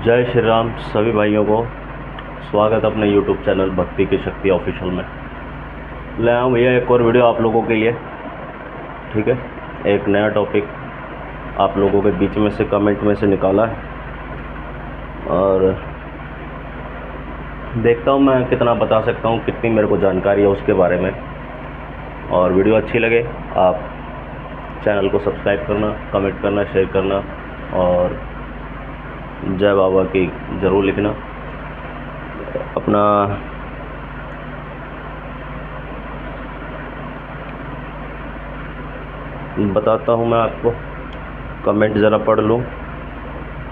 जय श्री राम सभी भाइयों को। स्वागत अपने YouTube चैनल भक्ति की शक्ति ऑफिशियल में। ले आऊँ भैया एक और वीडियो आप लोगों के लिए। ठीक है, एक नया टॉपिक आप लोगों के बीच में से कमेंट में से निकाला है और देखता हूँ मैं कितना बता सकता हूँ, कितनी मेरे को जानकारी है उसके बारे में। और वीडियो अच्छी लगे आप चैनल को सब्सक्राइब करना, कमेंट करना, शेयर करना और जय बाबा की ज़रूर लिखना। अपना बताता हूँ मैं आपको, कमेंट ज़रा पढ़ लूँ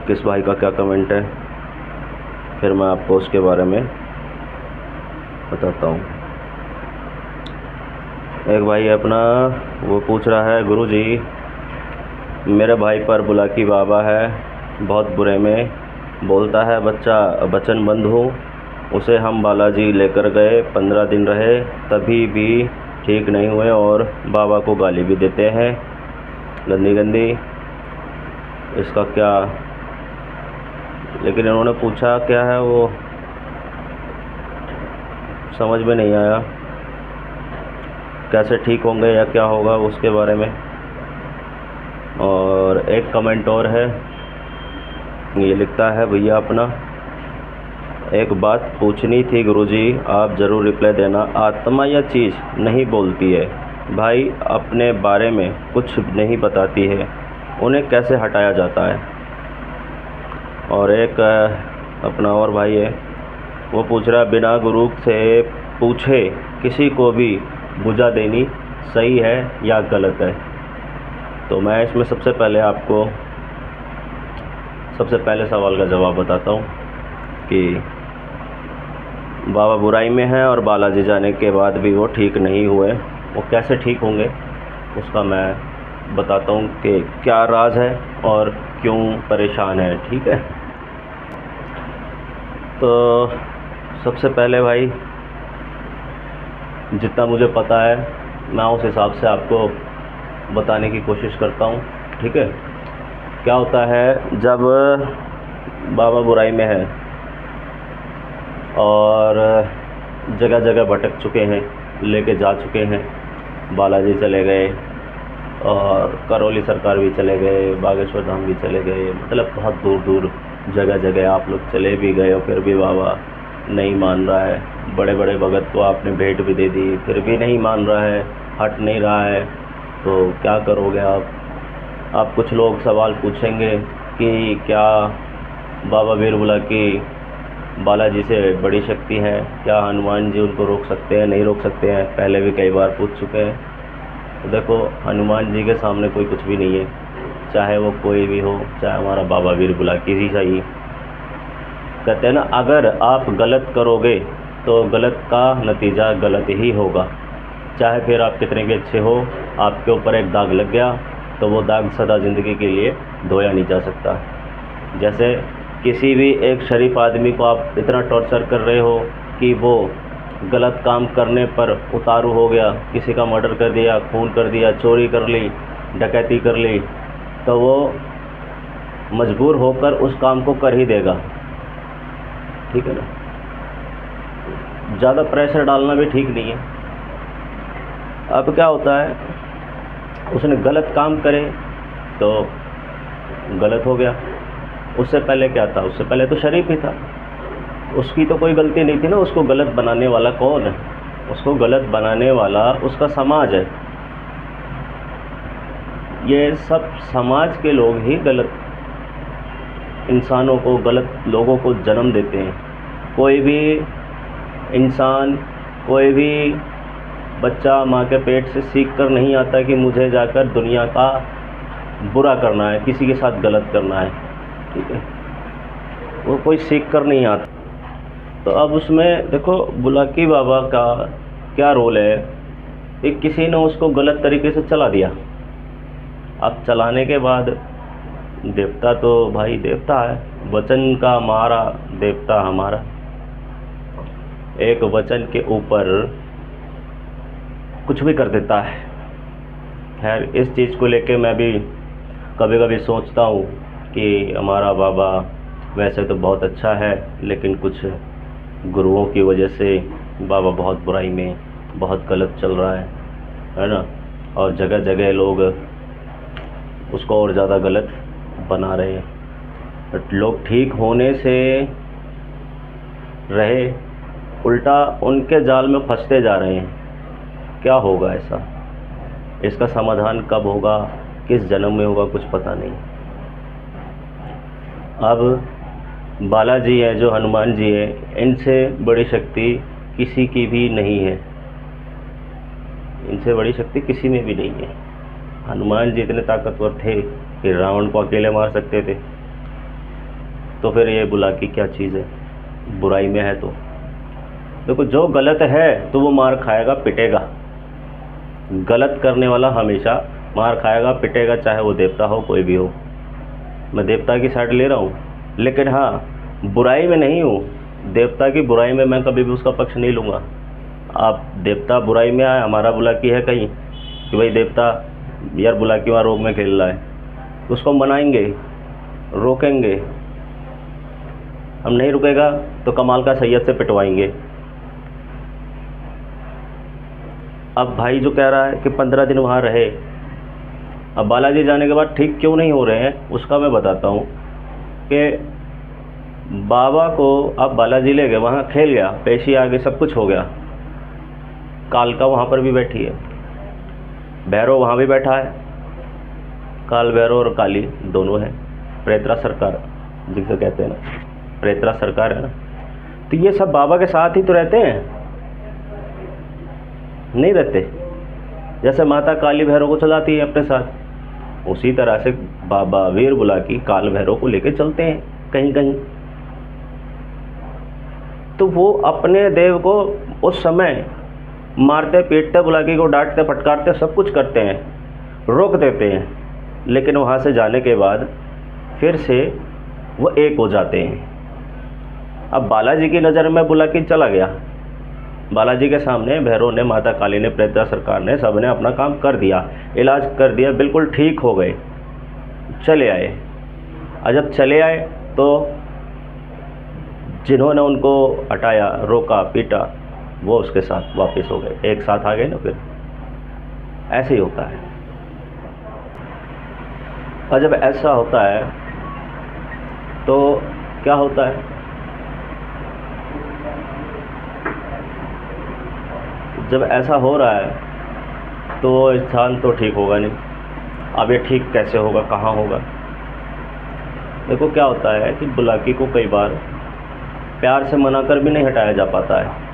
किस भाई का क्या कमेंट है, फिर मैं आपको उसके बारे में बताता हूँ। एक भाई अपना वो पूछ रहा है, गुरुजी मेरे भाई पर बुलाकी बाबा है, बहुत बुरे में बोलता है, बच्चा बचन बंद हो। उसे हम बालाजी लेकर गए, 15 दिन रहे तभी भी ठीक नहीं हुए और बाबा को गाली भी देते हैं गंदी गंदी। इसका क्या, लेकिन इन्होंने पूछा क्या है वो समझ में नहीं आया, कैसे ठीक होंगे या क्या होगा उसके बारे में। और एक कमेंट और है, ये लिखता है, भैया अपना एक बात पूछनी थी गुरुजी, आप ज़रूर रिप्लाई देना। आत्मा या चीज़ नहीं बोलती है भाई, अपने बारे में कुछ नहीं बताती है, उन्हें कैसे हटाया जाता है। और एक अपना और भाई है, वो पूछ रहा है, बिना गुरु से पूछे किसी को भी बुझा देनी सही है या गलत है। तो मैं इसमें सबसे पहले सवाल का जवाब बताता हूँ कि बाबा बुराई में है और बालाजी जाने के बाद भी वो ठीक नहीं हुए, वो कैसे ठीक होंगे उसका मैं बताता हूँ कि क्या राज है और क्यों परेशान है। ठीक है, तो सबसे पहले भाई जितना मुझे पता है मैं उस हिसाब से आपको बताने की कोशिश करता हूँ। ठीक है, क्या होता है जब बाबा बुराई में है और जगह जगह भटक चुके हैं, लेके जा चुके हैं, बालाजी चले गए और करौली सरकार भी चले गए, बागेश्वर धाम भी चले गए, मतलब बहुत दूर दूर जगह जगह आप लोग चले भी गए और फिर भी बाबा नहीं मान रहा है। बड़े बड़े भगत को आपने भेंट भी दे दी, फिर भी नहीं मान रहा है, हट नहीं रहा है, तो क्या करोगे आप कुछ लोग सवाल पूछेंगे कि क्या बाबा वीर बुलाकी बालाजी से बड़ी शक्ति है, क्या हनुमान जी उनको रोक सकते हैं, नहीं रोक सकते हैं। पहले भी कई बार पूछ चुके हैं। तो देखो, हनुमान जी के सामने कोई कुछ भी नहीं है, चाहे वो कोई भी हो, चाहे हमारा बाबा वीर बुलाकी ही चाहिए। कहते हैं ना, अगर आप गलत करोगे तो गलत का नतीजा गलत ही होगा। चाहे फिर आप कितने भी अच्छे हो, आपके ऊपर एक दाग लग गया तो वो दाग सदा ज़िंदगी के लिए धोया नहीं जा सकता। जैसे किसी भी एक शरीफ आदमी को आप इतना टॉर्चर कर रहे हो कि वो गलत काम करने पर उतारू हो गया, किसी का मर्डर कर दिया, खून कर दिया, चोरी कर ली, डकैती कर ली, तो वो मजबूर होकर उस काम को कर ही देगा। ठीक है ना, ज़्यादा प्रेशर डालना भी ठीक नहीं है। अब क्या होता है, उसने गलत काम करे तो गलत हो गया। उससे पहले क्या था, उससे पहले तो शरीफ ही था, उसकी तो कोई गलती नहीं थी ना। उसको गलत बनाने वाला कौन है? उसको गलत बनाने वाला उसका समाज है। ये सब समाज के लोग ही गलत इंसानों को, गलत लोगों को जन्म देते हैं। कोई भी इंसान, कोई भी बच्चा माँ के पेट से सीख कर नहीं आता कि मुझे जाकर दुनिया का बुरा करना है, किसी के साथ गलत करना है। ठीक है, वो कोई सीख कर नहीं आता। तो अब उसमें देखो, बुलाकी बाबा का क्या रोल है कि किसी ने उसको गलत तरीके से चला दिया। अब चलाने के बाद देवता तो भाई देवता है, वचन का मारा देवता हमारा। एक वचन के ऊपर कुछ भी कर देता है। खैर, इस चीज़ को लेके मैं भी कभी कभी सोचता हूँ कि हमारा बाबा वैसे तो बहुत अच्छा है, लेकिन कुछ गुरुओं की वजह से बाबा बहुत बुराई में, बहुत गलत चल रहा है ना। और जगह जगह लोग उसको और ज़्यादा गलत बना रहे हैं। बट लोग ठीक होने से रहे, उल्टा उनके जाल में फंसते जा रहे हैं। क्या होगा ऐसा? इसका समाधान कब होगा, किस जन्म में होगा, कुछ पता नहीं। अब बालाजी है, जो हनुमान जी है, इनसे बड़ी शक्ति किसी की भी नहीं है। इनसे बड़ी शक्ति किसी में भी नहीं है। हनुमान जी इतने ताकतवर थे कि रावण को अकेले मार सकते थे। तो फिर ये बुलाकी क्या चीज़ है? बुराई में है तो देखो, जो गलत है तो वो मार खाएगा, पिटेगा। गलत करने वाला हमेशा मार खाएगा, पिटेगा, चाहे वो देवता हो, कोई भी हो। मैं देवता की साइड ले रहा हूँ, लेकिन हाँ, बुराई में नहीं हूँ। देवता की बुराई में मैं कभी भी उसका पक्ष नहीं लूँगा। आप देवता बुराई में आए, हमारा बुलाकी है कहीं कि भाई देवता यार बुलाकी वहाँ रोग में खेल रहा है, तो उसको मनाएंगे, रोकेंगे। हम नहीं रुकेगा तो कमाल का सैयद से पिटवाएंगे। अब भाई जो कह रहा है कि 15 दिन वहाँ रहे, अब बालाजी जाने के बाद ठीक क्यों नहीं हो रहे हैं, उसका मैं बताता हूँ कि बाबा को अब बालाजी ले गए, वहाँ खेल गया, पेशी आ गई, सब कुछ हो गया। कालका वहाँ पर भी बैठी है, भैरव वहाँ भी बैठा है। काल भैरव और काली दोनों हैं, प्रेतरा सरकार जिसे कहते हैं ना, प्रेतरा सरकार है ना। तो ये सब बाबा के साथ ही तो रहते हैं, नहीं रहते? जैसे माता काली भैरव को चलाती है अपने साथ, उसी तरह से बाबा वीर बुलाकी काल भैरव को लेके चलते हैं कहीं कहीं। तो वो अपने देव को उस समय मारते, पीटते, बुलाकी को डांटते, फटकारते, सब कुछ करते हैं, रोक देते हैं। लेकिन वहाँ से जाने के बाद फिर से वो एक हो जाते हैं। अब बालाजी की नज़र में बुलाकी चला गया, बालाजी के सामने भैरव ने, माता काली ने, प्रेतरा सरकार ने, सब ने अपना काम कर दिया, इलाज कर दिया, बिल्कुल ठीक हो गए, चले आए। और जब चले आए तो जिन्होंने उनको हटाया, रोका, पीटा, वो उसके साथ वापस हो गए, एक साथ आ गए ना। फिर ऐसे ही होता है। और जब ऐसा होता है तो क्या होता है? जब ऐसा हो रहा है तो वो इंसान तो ठीक होगा नहीं। अब ये ठीक कैसे होगा, कहाँ होगा? देखो क्या होता है कि बुलाकी को कई बार प्यार से मनाकर भी नहीं हटाया जा पाता है।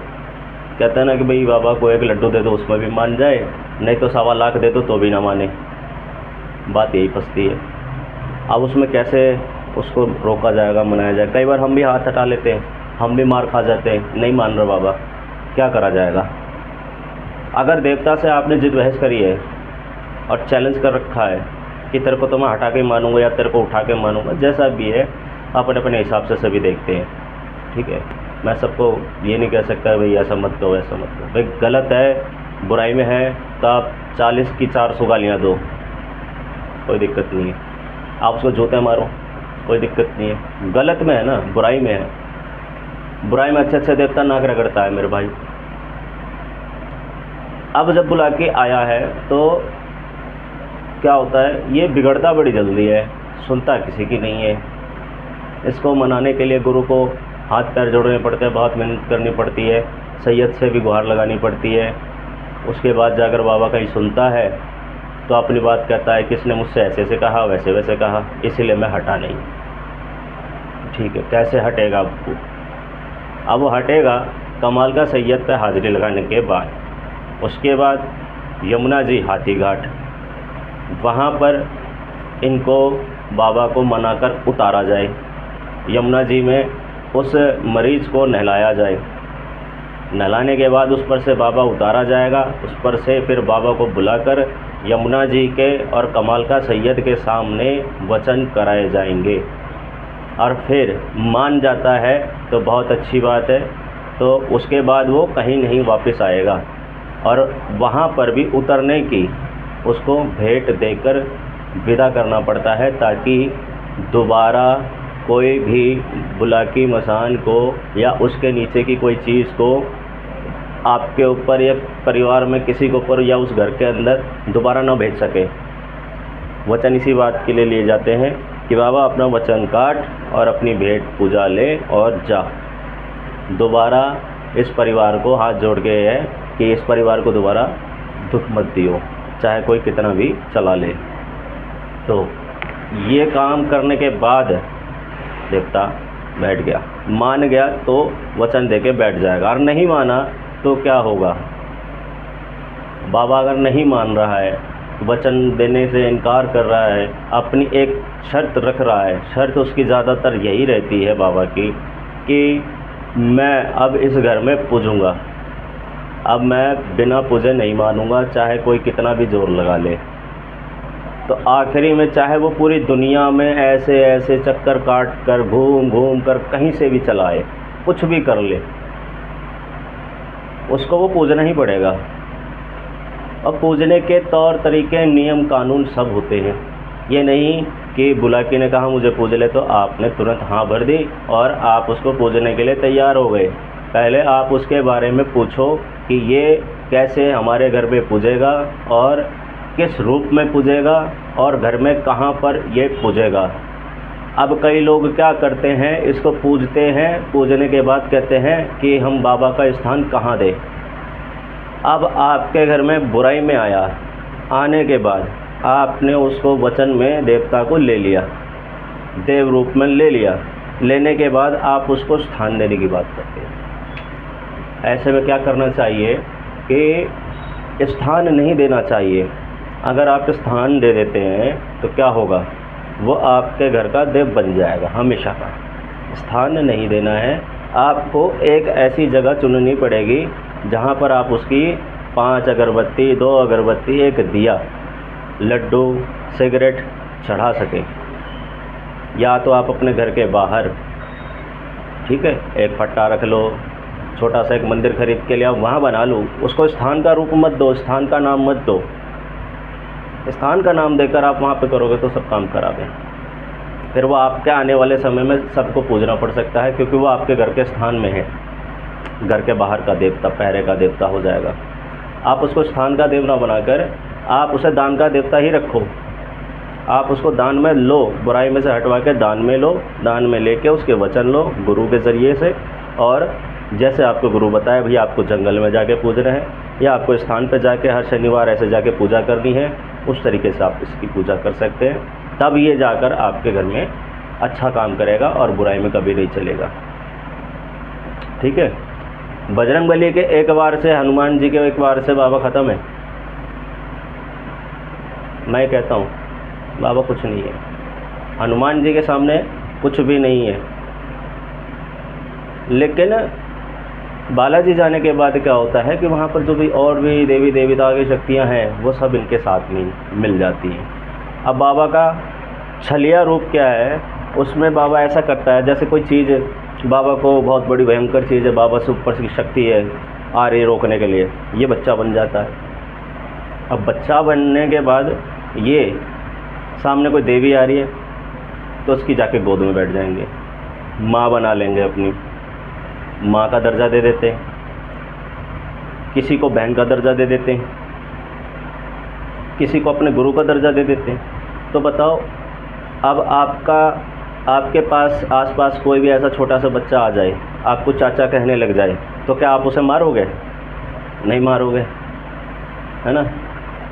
कहते हैं ना कि भाई बाबा को एक लड्डू दे दो, उसमें भी मान जाए, नहीं तो 1.25 लाख दे दो तो भी ना माने। बात यही फंसती है। अब उसमें कैसे उसको रोका जाएगा, मनाया जाएगा? कई बार हम भी हाथ हटा लेते हैं, हम भी मार खा जाते हैं, नहीं मान रहे बाबा, क्या करा जाएगा? अगर देवता से आपने जिद बहस करी है और चैलेंज कर रखा है कि तेरे को तो मैं हटा के मानूंगा या तेरे को उठा के मानूंगा, जैसा भी है अपने अपने हिसाब से सभी देखते हैं, ठीक है। मैं सबको ये नहीं कह सकता भाई ऐसा मत करो, ऐसा मत करो। भाई गलत है, बुराई में है, तो आप 40 की 400 गालियाँ दो, कोई दिक्कत नहीं है। आप उसको जूते मारो, कोई दिक्कत नहीं है। गलत में है ना, बुराई में है। बुराई में अच्छे अच्छे देवता नाक रगड़ता है मेरे भाई। अब जब बुलाकी आया है तो क्या होता है, ये बिगड़ता बड़ी जल्दी है, सुनता किसी की नहीं है। इसको मनाने के लिए गुरु को हाथ पैर जोड़ने पड़ते हैं, बहुत मेहनत करनी पड़ती है, सैयद से भी गुहार लगानी पड़ती है। उसके बाद जाकर बाबा कहीं सुनता है तो अपनी बात कहता है, किसने मुझसे ऐसे ऐसे कहा, वैसे वैसे कहा, इसीलिए मैं हटा नहीं। ठीक है, कैसे हटेगा आपको? अब वो हटेगा कमाल का सैयद पे हाजिरी लगाने के बाद। उसके बाद यमुना जी हाथी घाट, वहाँ पर इनको बाबा को मनाकर उतारा जाए। यमुना जी में उस मरीज़ को नहलाया जाए। नहलाने के बाद उस पर से बाबा उतारा जाएगा। उस पर से फिर बाबा को बुलाकर यमुना जी के और कमाल का सैयद के सामने वचन कराए जाएंगे। और फिर मान जाता है तो बहुत अच्छी बात है, तो उसके बाद वो कहीं नहीं वापस आएगा। और वहाँ पर भी उतरने की उसको भेंट देकर विदा करना पड़ता है, ताकि दोबारा कोई भी बुलाकी मसान को या उसके नीचे की कोई चीज़ को आपके ऊपर या परिवार में किसी के ऊपर या उस घर के अंदर दोबारा ना भेज सके। वचन इसी बात के लिए लिए जाते हैं कि बाबा अपना वचन काट और अपनी भेंट पूजा ले और जा। दोबारा इस परिवार को हाथ जोड़ के है कि इस परिवार को दोबारा दुख मत दियो, चाहे कोई कितना भी चला ले। तो ये काम करने के बाद देवता बैठ गया, मान गया तो वचन दे के बैठ जाएगा, और नहीं माना तो क्या होगा। बाबा अगर नहीं मान रहा है, वचन देने से इनकार कर रहा है, अपनी एक शर्त रख रहा है, शर्त उसकी ज़्यादातर यही रहती है बाबा की कि मैं अब इस घर में पूजूंगा, अब मैं बिना पूजे नहीं मानूंगा, चाहे कोई कितना भी जोर लगा ले। तो आखिरी में चाहे वो पूरी दुनिया में ऐसे ऐसे चक्कर काट कर घूम घूम कर कहीं से भी चलाए, कुछ भी कर ले, उसको वो पूजना ही पड़ेगा। और पूजने के तौर तरीके, नियम कानून सब होते हैं। ये नहीं कि बुलाकी ने कहा मुझे पूज ले तो आपने तुरंत हाँ भर दी और आप उसको पूजने के लिए तैयार हो गए। पहले आप उसके बारे में पूछो कि ये कैसे हमारे घर पे पूजेगा और किस रूप में पूजेगा और घर में कहाँ पर ये पूजेगा। अब कई लोग क्या करते हैं, इसको पूजते हैं, पूजने के बाद कहते हैं कि हम बाबा का स्थान कहाँ दें। अब आपके घर में बुराई में आया, आने के बाद आपने उसको वचन में देवता को ले लिया, देव रूप में ले लिया, लेने के बाद आप उसको स्थान देने की बात करते हैं। ऐसे में क्या करना चाहिए कि स्थान नहीं देना चाहिए। अगर आप स्थान दे देते हैं तो क्या होगा, वो आपके घर का देव बन जाएगा हमेशा का। स्थान नहीं देना है, आपको एक ऐसी जगह चुननी पड़ेगी जहाँ पर आप उसकी 5 अगरबत्ती, 2 अगरबत्ती, 1 दिया, लड्डू, सिगरेट चढ़ा सकें। या तो आप अपने घर के बाहर, ठीक है, एक फट्टा रख लो, छोटा सा एक मंदिर खरीद के लिए आप वहाँ बना लो। उसको स्थान का रूप मत दो, स्थान का नाम मत दो। स्थान का नाम देकर आप वहाँ पे करोगे तो सब काम खराब है। फिर वो आपके आने वाले समय में सबको पूजना पड़ सकता है, क्योंकि वो आपके घर के स्थान में है। घर के बाहर का देवता, पहरे का देवता हो जाएगा। आप उसको स्थान का देव ना बनाकर आप उसे दान का देवता ही रखो। आप उसको दान में लो, बुराई में से हटवा के दान में लो, दान में लेके उसके वचन लो गुरु के ज़रिए से। और जैसे आपको गुरु बताया भैया आपको जंगल में जाके पूजना है या आपको स्थान पर जाके हर शनिवार ऐसे जाके पूजा करनी है, उस तरीके से आप इसकी पूजा कर सकते हैं। तब ये जाकर आपके घर में अच्छा काम करेगा और बुराई में कभी नहीं चलेगा। ठीक है। बजरंगबली के एक बार से, हनुमान जी के एक बार से बाबा ख़त्म है। मैं कहता हूँ बाबा कुछ नहीं है, हनुमान जी के सामने कुछ भी नहीं है। लेकिन बालाजी जाने के बाद क्या होता है कि वहाँ पर जो भी और भी देवी देवता की शक्तियाँ हैं वो सब इनके साथ में मिल जाती हैं। अब बाबा का छलिया रूप क्या है, उसमें बाबा ऐसा करता है जैसे कोई चीज़ बाबा को बहुत बड़ी भयंकर चीज़ है, बाबा से ऊपर की शक्ति है आ रही रोकने के लिए, ये बच्चा बन जाता है। अब बच्चा बनने के बाद ये सामने कोई देवी आ रही है तो उसकी जाके गोद में बैठ जाएंगे, माँ बना लेंगे, अपनी माँ का दर्जा दे देते हैं, किसी को बहन का दर्जा दे देते हैं, किसी को अपने गुरु का दर्जा दे देते हैं। तो बताओ अब आपके पास आसपास कोई भी ऐसा छोटा सा बच्चा आ जाए, आपको चाचा कहने लग जाए, तो क्या आप उसे मारोगे? नहीं मारोगे, है ना।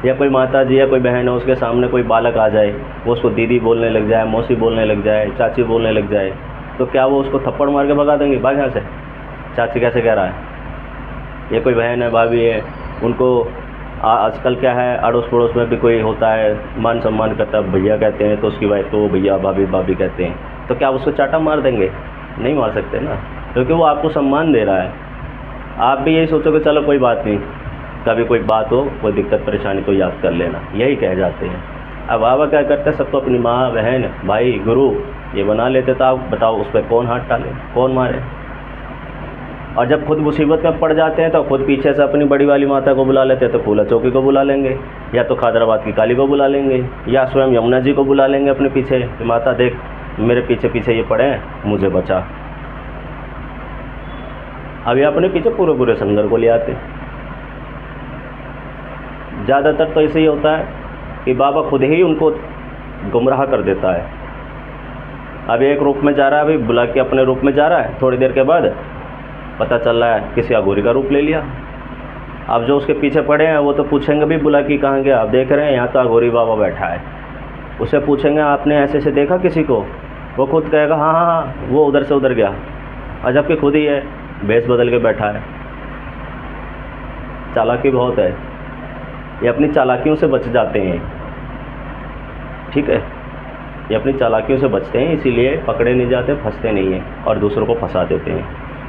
या कोई माता जी या कोई बहन है, उसके सामने कोई बालक आ जाए, वो उसको दीदी बोलने लग जाए, मौसी बोलने लग जाए, चाची बोलने लग जाए, तो क्या वो उसको थप्पड़ मार के भगा देंगे, भाग यहाँ से, चाची कैसे कह रहा है। या कोई बहन है, भाभी है, उनको आजकल क्या है, अड़ोस पड़ोस में भी कोई होता है, मान सम्मान करता है, भैया कहते हैं तो उसकी वाइफ को भैया भाभी भाभी कहते हैं, तो क्या उसको चाटा मार देंगे? नहीं मार सकते ना, क्योंकि वो आपको सम्मान दे रहा है। आप भी यही सोचोगे चलो कोई बात नहीं, कभी कोई बात हो, कोई दिक्कत परेशानी तो याद कर लेना, यही कह जाते हैं। अब बाबा क्या करते हैं, सबको अपनी माँ बहन भाई गुरु ये बना लेते। तो आप बताओ उस पर कौन हाथ डाले, कौन मारे। और जब खुद मुसीबत में पड़ जाते हैं तो खुद पीछे से अपनी बड़ी वाली माता को बुला लेते हैं, तो फूला चौकी को बुला लेंगे, या तो खादराबाद की काली को बुला लेंगे, या स्वयं यमुना जी को बुला लेंगे अपने पीछे कि माता देख मेरे पीछे पीछे ये पड़े हैं, मुझे बचा। अभी अपने पीछे पूरे पूरे संगर को ले आते। ज़्यादातर तो ऐसे ही होता है कि बाबा खुद ही उनको गुमराह कर देता है। अभी एक रूप में जा रहा है, अभी बुला के अपने रूप में जा रहा है, थोड़ी देर के बाद पता चल रहा है किसी अघोरी का रूप ले लिया। अब जो उसके पीछे पड़े हैं वो तो पूछेंगे भी बुला के कहाँ गया, आप देख रहे हैं यहाँ तो अघोरी बाबा बैठा है। उसे पूछेंगे आपने ऐसे ऐसे देखा किसी को, वो खुद कहेगा हाँ हाँ हाँ वो उधर से उधर गया, अजब कि खुद ही है, भेष बदल के बैठा है। चालाकी बहुत है, ये अपनी चालाकियों से बच जाते हैं। ठीक है, ये अपनी चालाकियों से बचते हैं, इसीलिए पकड़े नहीं जाते, फंसते नहीं हैं और दूसरों को फंसा देते हैं,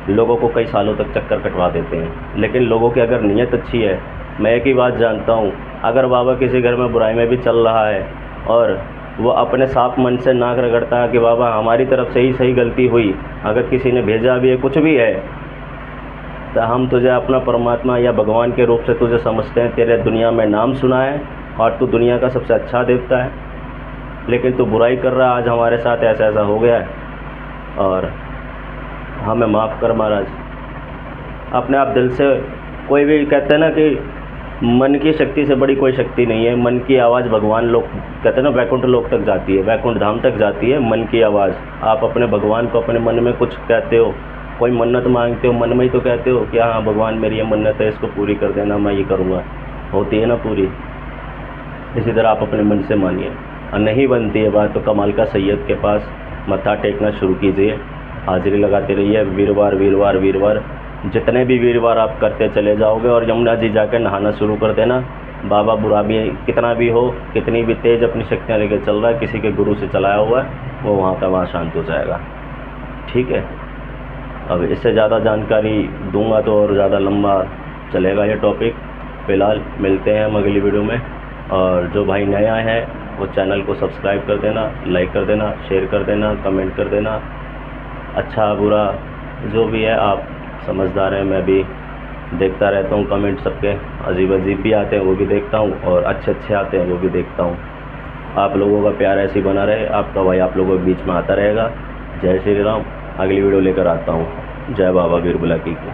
लोगों को कई सालों तक चक्कर कटवा देते हैं। लेकिन लोगों की अगर नीयत अच्छी है, मैं एक ही बात जानता हूँ, अगर बाबा किसी घर में बुराई में भी चल रहा है और वो अपने साफ मन से नाक रगड़ता है कि बाबा हमारी तरफ से ही सही गलती हुई, अगर किसी ने भेजा भी है कुछ भी है, तो हम तुझे अपना परमात्मा या भगवान के रूप से तुझे समझते हैं, तेरे दुनिया में नाम सुना है और तू दुनिया का सबसे अच्छा देवता है, लेकिन तू बुराई कर रहा है, आज हमारे साथ ऐसा ऐसा हो गया है और हमें माफ़ कर महाराज। अपने आप दिल से, कोई भी कहते हैं ना कि मन की शक्ति से बड़ी कोई शक्ति नहीं है। मन की आवाज़ भगवान लोग कहते हैं ना वैकुंठ लोक तक जाती है, वैकुंठ धाम तक जाती है मन की आवाज़। आप अपने भगवान को अपने मन में कुछ कहते हो, कोई मन्नत मांगते हो, मन में ही तो कहते हो कि हाँ भगवान मेरी ये मन्नत है, इसको पूरी कर देना, मैं ये करूँगा, होती है ना पूरी। इसी तरह आप अपने मन से मानिए, और नहीं बनती है बात तो कमाल का सैयद के पास मत्था टेकना शुरू कीजिए, हाजिरी लगाते रहिए। वीरवार वीरवार वीरवार, जितने भी वीरवार आप करते चले जाओगे और यमुना जी जाकर नहाना शुरू कर देना। बाबा बुरा भी कितना भी हो, कितनी भी तेज़ अपनी शक्तियाँ लेकर चल रहा है, किसी के गुरु से चलाया हुआ है, वो वहाँ का वहाँ शांत हो जाएगा। ठीक है, अब इससे ज़्यादा जानकारी दूंगा तो और ज़्यादा लंबा चलेगा ये टॉपिक। फ़िलहाल मिलते हैं हम अगली वीडियो में, और जो भाई नया है वो चैनल को सब्सक्राइब कर देना, लाइक कर देना, शेयर कर देना, कमेंट कर देना। अच्छा बुरा जो भी है, आप समझदार हैं, मैं भी देखता रहता हूँ कमेंट सबके, अजीब अजीब भी आते हैं वो भी देखता हूँ, और अच्छे अच्छे आते हैं वो भी देखता हूँ। आप लोगों का प्यार ऐसे ही बना रहे, आपका भाई आप लोगों के बीच में आता रहेगा। जय श्री राम। अगली वीडियो लेकर आता हूँ। जय बाबा वीर बुलाकी की।